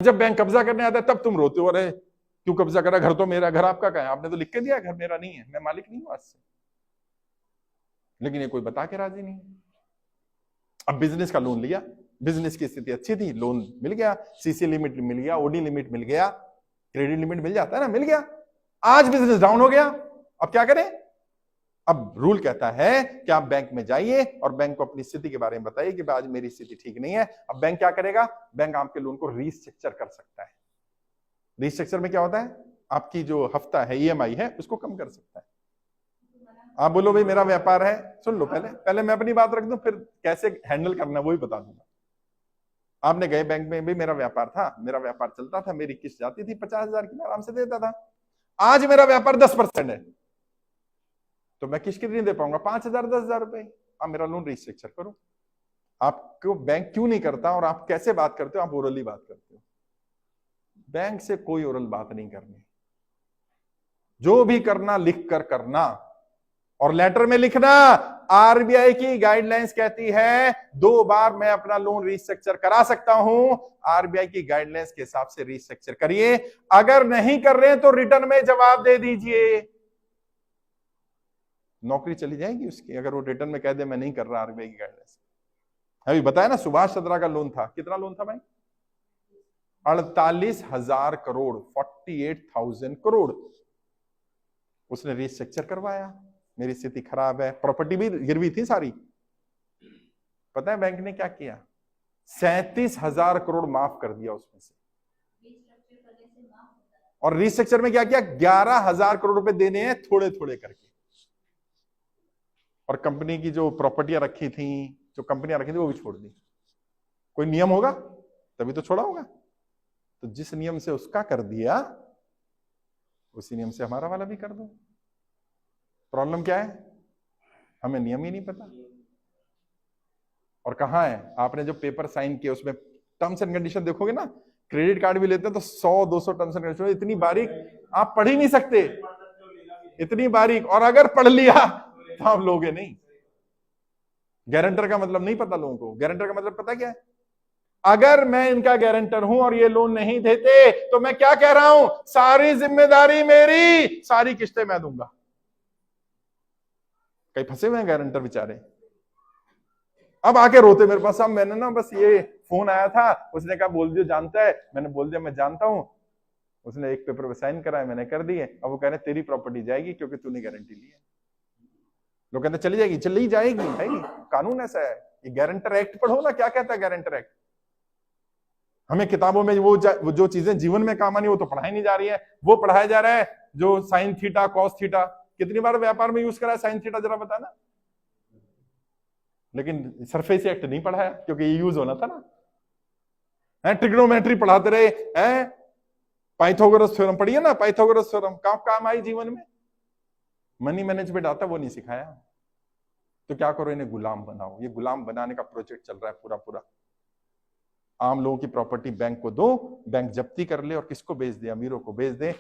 जब बैंक कब्जा करने आता है तब तुम रोते हो, अरे क्यों कब्जा करा, घर तो मेरा, घर आपका कहाँ है, आपने तो लिख के दिया घर मेरा नहीं है, मैं मालिक नहीं हूं आज से। लेकिन ये कोई बता के राजी नहीं। अब बिजनेस का लोन लिया, बिजनेस की स्थिति अच्छी थी, लोन मिल गया, सीसी लिमिट मिल गया, ओडी लिमिट मिल गया, क्रेडिट लिमिट मिल जाता है ना, मिल गया। आज बिजनेस डाउन हो गया, अब क्या करें? अब रूल कहता है कि आप बैंक में जाइए और बैंक को अपनी स्थिति के बारे में बताइए कि आज मेरी स्थिति ठीक नहीं है। अब बैंक क्या करेगा? बैंक आपके लोन को रीस्ट्रक्चर कर सकता है। रीस्ट्रक्चर में क्या होता है? आपकी जो हफ्ता है, ईएमआई है, उसको कम कर सकता है। आप बोलो भाई मेरा व्यापार है, सुन लो, पहले मैं अपनी बात रख दूं, फिर कैसे हैंडल करना वो ही बता दूंगा। आपने गए बैंक में, भी मेरा व्यापार था, मेरा व्यापार चलता था, मेरी किस्त जाती थी 50,000 की, मैं आराम से देता था। आज मेरा व्यापार 10% है, तो मैं किस्त कितनी दे पाऊंगा? 5,000, 10,000 रुपए। आप मेरा लोन रीस्ट्रक्चर करो। आपको बैंक क्यों नहीं करता, और आप कैसे बात करते हो? आप ओरली बात करते हो। बैंक से कोई ओरल बात नहीं करनी, जो भी करना लिख कर करना, और लेटर में लिखना आरबीआई की गाइडलाइंस कहती है 2 बार मैं अपना लोन रीस्ट्रक्चर करा सकता हूं। आरबीआई की गाइडलाइंस के हिसाब से रीस्ट्रक्चर करिए, अगर नहीं कर रहे हैं तो रिटर्न में जवाब दे दीजिए। नौकरी चली जाएगी उसकी अगर वो रिटर्न में कह दे मैं नहीं कर रहा आरबीआई की गाइडलाइंस। अभी बताया ना, सुभाष चंद्रा का लोन था, कितना लोन था भाई? 48,000 करोड़, 48,000 करोड़। उसने रीस्ट्रक्चर करवाया, मेरी स्थिति खराब है, प्रॉपर्टी भी गिरवी थी सारी। पता है बैंक ने क्या किया? 37,000 करोड़ माफ कर दिया उसमें से। और रीस्ट्रक्चर में क्या किया? 11,000 करोड़ रुपए देने हैं थोड़े थोड़े करके। और कंपनी की जो प्रॉपर्टियां रखी थी, जो कंपनियां रखी थी, वो भी छोड़ दी। कोई नियम होगा तभी तो छोड़ा होगा। तो जिस नियम से उसका कर दिया, उसी नियम से हमारा वाला भी कर दो। प्रॉब्लम क्या है? हमें नियम ही नहीं पता। और कहां है? आपने जो पेपर साइन किए उसमें टर्म्स एंड कंडीशन देखोगे ना, क्रेडिट कार्ड भी लेते हैं तो 100-200 टर्म्स एंड कंडीशन, इतनी बारीक आप पढ़ ही नहीं सकते, इतनी बारीक। और अगर पढ़ लिया तो आप लोगे नहीं। गारंटर का मतलब नहीं पता लोगों को। गारंटर का मतलब पता क्या है? अगर मैं इनका गारंटर हूं और ये लोन नहीं देते तो मैं क्या कह रहा हूं? सारी जिम्मेदारी मेरी, सारी किस्तें मैं दूंगा। कई फंसे हुए हैं गारंटर बेचारे, अब आके रोते मेरे पास, साहब मैंने ना बस ये फोन आया था, उसने कहा बोल दियो जानता है, मैंने बोल दिया मैं जानता हूं, उसने एक पेपर पे साइन कराया, मैंने कर दिए, अब वो कह रहे तेरी प्रॉपर्टी जाएगी क्योंकि तूने गारंटी ली है। लोग कहते चली जाएगी, चली जाएगी भाई, कानून ऐसा है। ये गारंटर एक्ट पढ़ो ना, क्या कहता है गारंटर एक्ट। हमें किताबों में वो जो चीजें जीवन में काम आनी वो तो पढ़ाई नहीं जा रही है, वो पढ़ाया जा रहा है जो साइन थीटा कॉस थीटा। कितनी बार व्यापार में यूज करा है साइन थीटा, जरा बताना। लेकिन सरफेस एक्ट नहीं पढ़ाया क्योंकि ये यूज होना था ना। ट्रिग्नोमेट्री पढ़ाते रहे हैं, पाइथागोरस थ्योरम पढ़िए ना, पाइथागोरस थ्योरम काम आई जीवन में। मनी मैनेजमेंट आता वो नहीं सिखाया। तो क्या करो, इन्हें गुलाम बनाओ। ये गुलाम बनाने का प्रोजेक्ट चल रहा है पूरा। आम लोगों की प्रॉपर्टी बैंक को दो, बैंक जब्ती कर ले और किसको बेच दे? अमीरों को बेच दे।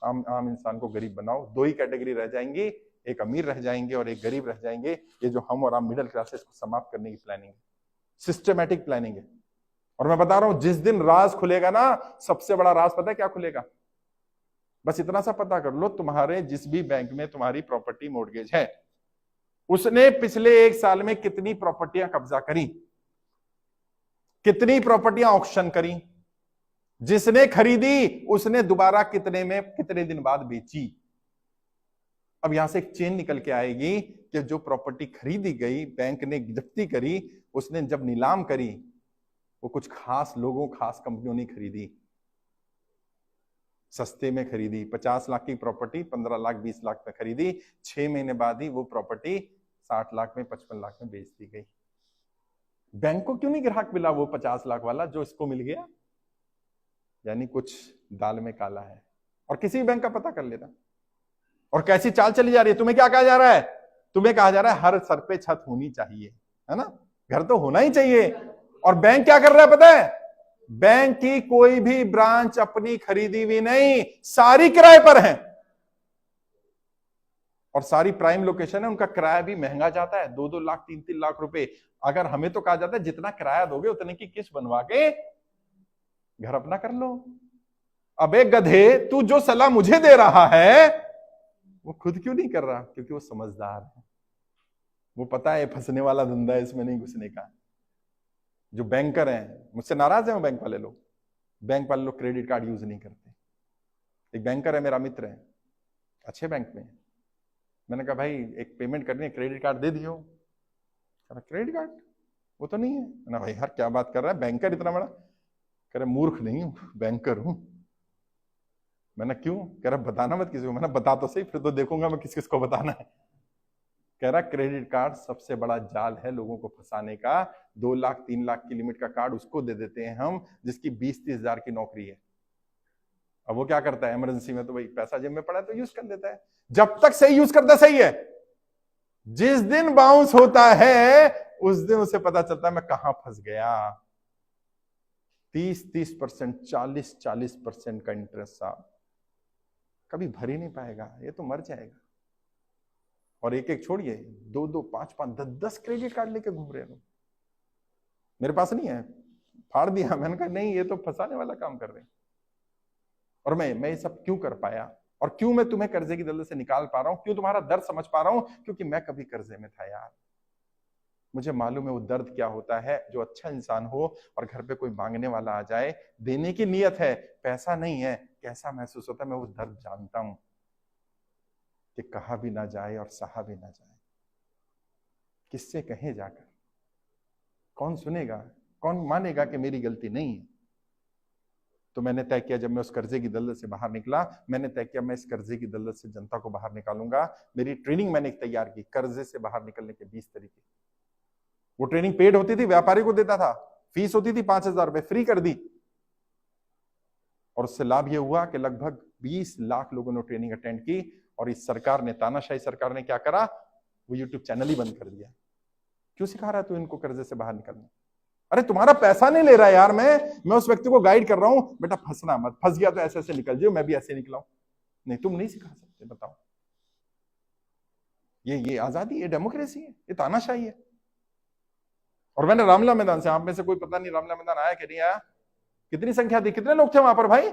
आम इंसान को गरीब बनाओ। 2 ही कैटेगरी रह जाएंगी, एक अमीर रह जाएंगे और एक गरीब रह जाएंगे। ये जो हम और आप मिडिल क्लासेस को समाप्त करने की प्लानिंग है, सिस्टमैटिक प्लानिंग है। और मैं बता रहा हूं जिस दिन राज खुलेगा ना, सबसे बड़ा राज पता है क्या खुलेगा? बस इतना सा पता कर लो, तुम्हारे जिस भी बैंक में तुम्हारी प्रॉपर्टी मॉर्गेज है, उसने पिछले 1 साल में कितनी प्रॉपर्टियां कब्जा करी, कितनी प्रॉपर्टियां ऑक्शन करी, जिसने खरीदी उसने दोबारा कितने में कितने दिन बाद बेची। अब यहां से एक चेन निकल के आएगी कि जो प्रॉपर्टी खरीदी गई, बैंक ने जब्ती करी, उसने जब नीलाम करी, वो कुछ खास लोगों, खास कंपनियों ने खरीदी, सस्ते में खरीदी। 50 लाख की प्रॉपर्टी 15 लाख 20 लाख में खरीदी, 6 महीने बाद ही वो प्रॉपर्टी 60 लाख में 55 लाख में बेच दी गई। बैंक को क्यों नहीं ग्राहक मिला वो 50 लाख वाला जो इसको मिल गया? यानी कुछ दाल में काला है। और किसी बैंक का पता कर लेना। और कैसी चाल चली जा रही है? तुम्हें क्या कहा जा रहा है? तुम्हें कहा जा रहा है हर सर पे छत होनी चाहिए, है ना, घर तो होना ही चाहिए। और बैंक क्या कर रहा है पता है? बैंक की कोई भी ब्रांच अपनी खरीदी हुई नहीं, सारी किराए पर है। और सारी प्राइम लोकेशन है, उनका किराया भी महंगा जाता है, 2-2 लाख 3-3 लाख रुपए। अगर हमें तो कहा जाता है जितना किराया दोगे उतने की किस्त बनवा के घर अपना कर लो। अबे गधे, तू जो सलाह मुझे दे रहा है वो खुद क्यों नहीं कर रहा? क्योंकि वो समझदार है, वो पता है फंसने वाला धंधा है, इसमें नहीं घुसने का। जो बैंकर हैं, मुझसे नाराज है वो बैंक वाले लोग। बैंक वाले लोग क्रेडिट कार्ड यूज नहीं करते। एक बैंकर है, मेरा मित्र है, अच्छे बैंक में। मैंने कहा भाई एक पेमेंट करनी है, क्रेडिट कार्ड दे दियो। क्रेडिट कार्ड वो तो नहीं है ना। भाई यार क्या बात कर रहा है, बैंकर इतना बड़ा? कह रहे मूर्ख नहीं हूं, बैंकर हूं। मैंने क्यों? कह रहा बताना मत किसी को। मैंने बता तो सही, फिर तो देखूंगा मैं किस किस को बताना है। कह रहा क्रेडिट कार्ड सबसे बड़ा जाल है लोगों को फंसाने का। 2 लाख 3 लाख की लिमिट का कार्ड उसको दे देते हैं हम जिसकी 20-30 हजार की नौकरी है। अब वो क्या करता है, इमरजेंसी में तो भाई पैसा जेब में पड़ा है तो यूज कर देता है। जब तक सही यूज करता सही है, जिस दिन बाउंस होता है उस दिन उसे पता चलता है मैं कहां फंस गया। 30% 40% का इंटरेस्ट साहब कभी भर ही नहीं पाएगा, ये तो मर जाएगा। और एक एक छोड़िए, 2-2 5-5 10-10 क्रेडिट कार्ड लेके घूम रहे हैं। मेरे पास नहीं है, फाड़ दिया। मैंने कहा नहीं, ये तो फंसाने वाला काम कर रहे हैं। और मैं ये सब क्यों कर पाया, और क्यों मैं तुम्हें कर्जे की दलदल से निकाल पा रहा हूं, क्यों तुम्हारा दर्द समझ पा रहा हूं? क्योंकि मैं कभी कर्जे में था यार। मुझे मालूम है वो दर्द क्या होता है। जो अच्छा इंसान हो और घर पे कोई मांगने वाला आ जाए, देने की नियत है, पैसा नहीं है, कैसा महसूस होता है मैं वो दर्द जानता हूं। कि कहा भी ना जाए और सहा भी ना जाए, किससे कहे जाकर? कौन सुनेगा, कौन मानेगा कि मेरी गलती नहीं है? तो मैंने तय किया, जब मैं उस कर्जे की दलदल से बाहर निकला, मैंने तय किया मैं इस कर्जे की दलदल से जनता को बाहर निकालूंगा। मेरी ट्रेनिंग मैंने तैयार की, कर्जे से बाहर निकलने के 20 तरीके। वो ट्रेनिंग पेड होती थी, व्यापारी को देता था, फीस होती थी 5,000 रुपए, फ्री कर दी। और उससे लाभ ये हुआ कि लगभग 20 लाख लोगों ने ट्रेनिंग अटेंड की। और इस सरकार ने, तानाशाही सरकार ने क्या करा, वो यूट्यूब चैनल ही बंद कर दिया। क्यों सिखा रहा है तू इनको कर्जे से बाहर निकलना? अरे तुम्हारा पैसा नहीं ले रहा यार, मैं उस व्यक्ति को गाइड कर रहा हूं, बेटा फंसना मत, फंस गया तो ऐसे ऐसे निकल जाओ, मैं भी ऐसे निकला हूं। नहीं, तुम नहीं सिखा सकते, बताओ। ये आजादी, ये डेमोक्रेसी है, ये तानाशाही है। और मैंने रामला मैदान से, आप में से कोई पता नहीं रामला मैदान आया कि नहीं आया? कितनी संख्या थी, कितने लोग थे वहां पर भाई?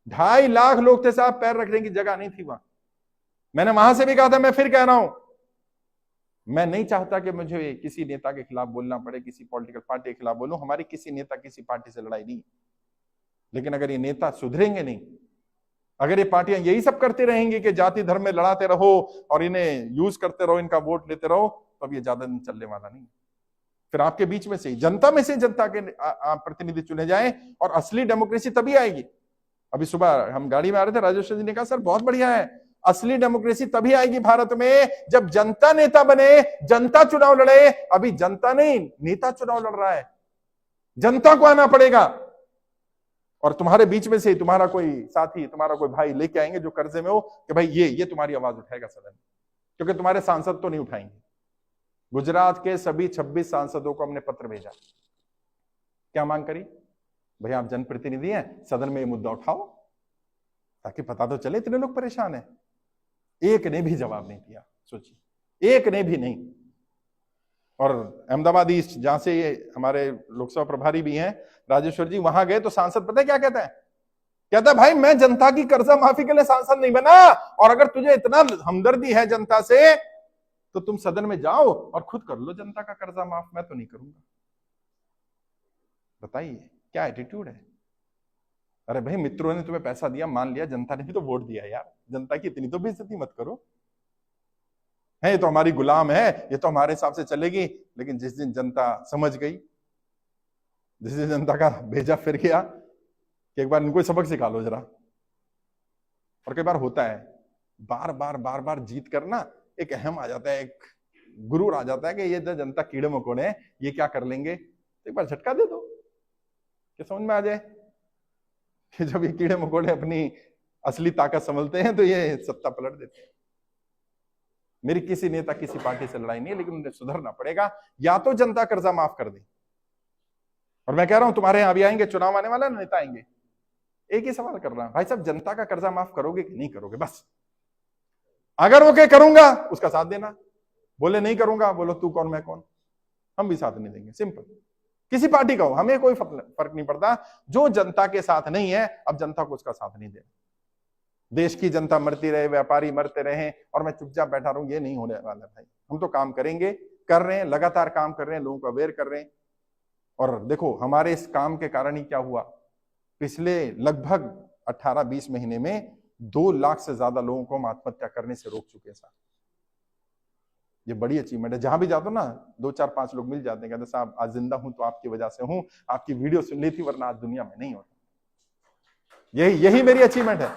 2.5 लाख लोग थे साहब, पैर रखने की जगह नहीं थी वहां। मैंने वहां से भी कहा था, मैं फिर कह रहा हूं, मैं नहीं चाहता कि मुझे किसी नेता के खिलाफ बोलना पड़े, किसी पॉलिटिकल पार्टी के खिलाफ बोलूं। हमारी किसी नेता किसी पार्टी से लड़ाई नहीं, लेकिन अगर ये नेता सुधरेंगे नहीं, अगर ये पार्टियां यही सब करते रहेंगी कि जाति धर्म में लड़ाते रहो और इन्हें यूज करते रहो, इनका वोट लेते रहो, तो अब ये ज्यादा दिन चलने वाला नहीं। फिर आपके बीच में से, जनता में से जनता के प्रतिनिधि चुने जाएं, और असली डेमोक्रेसी तभी आएगी। अभी सुबह हम गाड़ी में आ रहे थे, राजेश जी ने कहा सर बहुत बढ़िया है, असली डेमोक्रेसी तभी आएगी भारत में जब जनता नेता बने, जनता चुनाव लड़े। अभी जनता नहीं, नेता चुनाव लड़ रहा है, जनता को आना पड़ेगा। और तुम्हारे बीच में से तुम्हारा कोई साथी, तुम्हारा कोई भाई लेके आएंगे जो कर्जे में हो, कि भाई ये तुम्हारी आवाज उठाएगा सदन में, क्योंकि तुम्हारे सांसद तो नहीं उठाएंगे। गुजरात के सभी 26 सांसदों को हमने पत्र भेजा, क्या मांग करी? भाई आप जनप्रतिनिधि हैं, सदन में ये मुद्दा उठाओ ताकि पता तो चले इतने लोग परेशान हैं। एक ने भी जवाब नहीं दिया, सोचिए, एक ने भी नहीं। और अहमदाबाद ईस्ट, जहां से ये हमारे लोकसभा प्रभारी भी हैं राजेश्वर जी, वहां गए तो सांसद पता है क्या कहता है? कहता है भाई मैं जनता की कर्जा माफी के लिए सांसद नहीं बना, और अगर तुझे इतना हमदर्दी है जनता से तो तुम सदन में जाओ और खुद कर लो जनता का कर्जा माफ, मैं तो नहीं करूंगा। बताइए क्या एटीट्यूड है? अरे भाई मित्रों ने तुम्हें पैसा दिया, मान लिया, जनता ने भी तो वोट दिया यार, जनता की इतनी तो बेइज्जती मत करो। है ये तो हमारी गुलाम है, ये तो हमारे हिसाब से चलेगी। लेकिन जिस दिन जनता समझ गई, जिस दिन जनता का भेजा फिर गया कि एक बार इनको सबक सिखा लो जरा। और कई बार होता है, बार बार जीत करना एक अहम आ जाता है, एक गुरूर आ जाता है कि ये जनता कीड़े मकोड़े हैं, ये क्या कर लेंगे, तो एक बार झटका दे दो कि समझ में आ जाए कि जब ये कीड़े मकोड़े अपनी असली ताकत समझते हैं तो ये सत्ता पलट देते हैं। मेरी किसी नेता किसी पार्टी से लड़ाई नहीं है, लेकिन उन्हें सुधरना पड़ेगा, या तो जनता कर्जा माफ कर दे। और मैं कह रहा हूं तुम्हारे यहां भी आएंगे, चुनाव आने वाला, नेता आएंगे, एक ही सवाल कर रहा हूं, भाई साहब जनता का कर्जा माफ करोगे कि नहीं करोगे? बस अगर वो कहे करूंगा उसका साथ देना, बोले नहीं करूंगा, बोलो तू कौन मैं कौन, हम भी साथ नहीं देंगे। सिंपल, किसी पार्टी का हो, हमें कोई फर्क नहीं पड़ता। जो जनता के साथ नहीं है, अब जनता को उसका साथ नहीं देना। देश की जनता मरती रहे, व्यापारी मरते रहे और मैं चुपचाप बैठा रहूं, ये नहीं होने वाला भाई। हम तो काम करेंगे, कर रहे हैं, लगातार काम कर रहे हैं, लोगों को अवेयर कर रहे हैं। और देखो हमारे इस काम के कारण ही क्या हुआ, पिछले लगभग 18-20 महीने में 2 लाख से ज्यादा लोगों को हम आत्महत्या करने से रोक चुके हैं साहब। ये बड़ी अचीवमेंट है। जहां भी जाता हूं ना, 2-4-5 लोग मिल जाते हैं, कहते साहब आज जिंदा हूं तो आपकी वजह से हूं, आपकी वीडियो सुन ली थी वरना आज दुनिया में नहीं होता। यही मेरी अचीवमेंट है।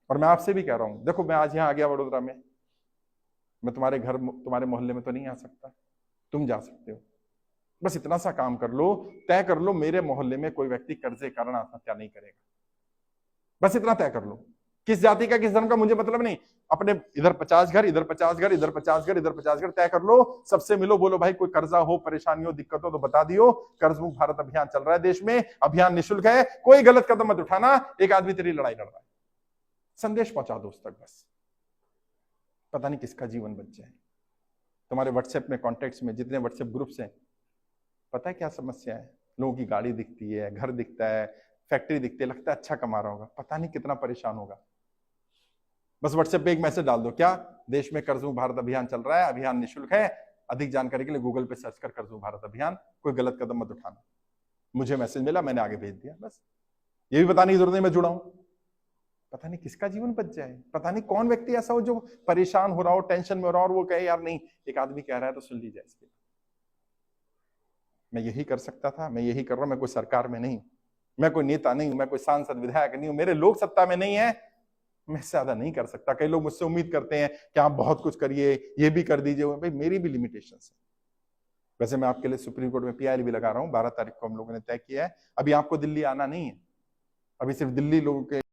और मैं आपसे भी कह रहा हूं, देखो मैं आज यहां आ गया वडोदरा में, मैं तुम्हारे घर तुम्हारे मोहल्ले में तो नहीं आ सकता, तुम जा सकते हो। बस इतना सा काम कर लो, तय कर लो मेरे मोहल्ले में कोई व्यक्ति कर्जे के कारण आत्महत्या नहीं करेगा। बस इतना तय कर लो। किस जाति का किस धर्म का मुझे मतलब नहीं, अपने इधर 50 घर, इधर 50 घर, इधर 50 घर, इधर 50 घर तय कर लो, सबसे मिलो, बोलो भाई कोई कर्जा हो, परेशानी हो, दिक्कत हो तो बता दियो। कर्ज मुक्त भारत अभियान चल रहा है देश में, अभियान निःशुल्क है, कोई गलत कदम मत उठाना, एक आदमी तेरी लड़ाई लड़ रहा है, संदेश पहुंचा दो उस तक बस। पता नहीं किसका जीवन बच जाए। तुम्हारे व्हाट्सएप में, कॉन्टेक्ट्स में जितने व्हाट्सएप ग्रुप्स हैं, पता है क्या समस्या है, लोगों की गाड़ी दिखती है, घर दिखता है, फैक्ट्री दिखती है, लगता है अच्छा कमा रहा होगा, पता नहीं कितना परेशान होगा। बस व्हाट्सएप पे एक मैसेज डाल दो, क्या देश में कर्ज मुक्त भारत अभियान चल रहा है, अभियान निःशुल्क है, अधिक जानकारी के लिए गूगल पे सर्च कर कर्ज मुक्त भारत अभियान, कोई गलत कदम मत उठाना। मुझे मैसेज मिला, मैंने आगे भेज दिया, बस। ये भी बताने की जरूरत नहीं मैं जुड़ा हूं। पता नहीं किसका जीवन बच जाए, पता नहीं कौन व्यक्ति ऐसा हो जो परेशान हो रहा हो, टेंशन में हो रहा हो और वो कहे यार नहीं, एक आदमी कह रहा है तो सुन लीजिए इसके। मैं यही कर सकता था, मैं यही कर रहा हूं। मैं कोई सरकार में नहीं, मैं कोई नेता नहीं हूं, मैं कोई सांसद विधायक नहीं हूं, मेरे लोग सत्ता में नहीं है, मैं ज्यादा नहीं कर सकता। कई लोग मुझसे उम्मीद करते हैं कि आप बहुत कुछ करिए, ये भी कर दीजिए, भाई मेरी भी लिमिटेशन है। वैसे मैं आपके लिए सुप्रीम कोर्ट में पीआईएल भी लगा रहा हूं, 12 तारीख को हम लोगों ने तय किया है। अभी आपको दिल्ली आना नहीं है, अभी सिर्फ दिल्ली लोगों के